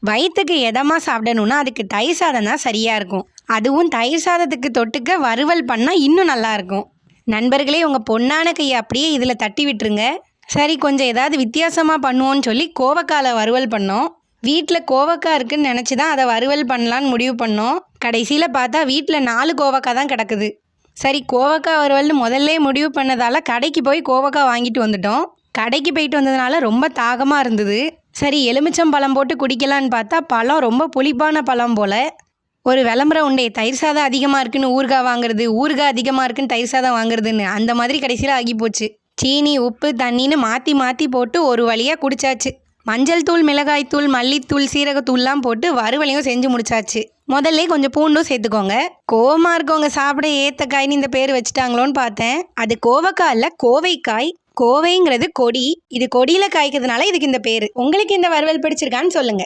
வயிற்றுக்கு எதமாக சாப்பிடணுன்னா அதுக்கு தயிர் சாதம் தான் சரியாக இருக்கும். அதுவும் தயிர் சாதத்துக்கு தொட்டுக்க வறுவல் பண்ணால் இன்னும் நல்லாயிருக்கும். நண்பர்களே, உங்கள் பொண்ணான கையை அப்படியே இதில் தட்டி விட்டுருங்க. சரி, கொஞ்சம் ஏதாவது வித்தியாசமாக பண்ணுவோன்னு சொல்லி கோவக்காயில் வறுவல் பண்ணோம். வீட்டில் கோவக்காய் இருக்குன்னு நினச்சி தான் அதை வறுவல் பண்ணலான்னு முடிவு பண்ணோம். கடைசியில் பார்த்தா வீட்டில் 4 கோவக்காய் தான் கிடக்குது. சரி, கோவக்காய் வறுவல்னு முதல்ல முடிவு பண்ணதால் கடைக்கு போய் கோவக்காய் வாங்கிட்டு வந்துட்டோம். கடைக்கு போயிட்டு வந்ததுனால ரொம்ப தாகமாக இருந்தது. சரி, எலுமிச்சம்பழம் போட்டு குடிக்கலான்னு பார்த்தா பழம் ரொம்ப புளிப்பான பழம் போல். ஒரு விளம்பரம் உண்டே, தயிர் சாதம் அதிகமாக இருக்குன்னு ஊறுகாய் வாங்குறது, ஊறுகாய் அதிகமாக இருக்குன்னு தயிர் சாதம் வாங்குறதுன்னு. அந்த மாதிரி கடைசியில் ஆகி போச்சு. சீனி, உப்பு, தண்ணின்னு மாற்றி மாற்றி போட்டு ஒரு வழியாக குடிச்சாச்சு. மஞ்சள் தூள், மிளகாய் தூள், மல்லித்தூள், சீரகத்தூள்லாம் போட்டு வறுவலையும் செஞ்சு முடிச்சாச்சு. முதல்ல கொஞ்சம் பூண்டும் சேர்த்துக்கோங்க. கோவமாக இருக்கவங்க சாப்பிட ஏற்ற காய்னு இந்த பேர் வச்சுட்டாங்களோன்னு பார்த்தேன். அது கோவக்காய் இல்லை, கோவைக்காய். கோவைங்கிறது கொடி. இது கொடியில் காய்க்கிறதுனால இதுக்கு இந்த பேர். உங்களுக்கு இந்த வறுவல் பிடிச்சிருக்கான்னு சொல்லுங்கள்.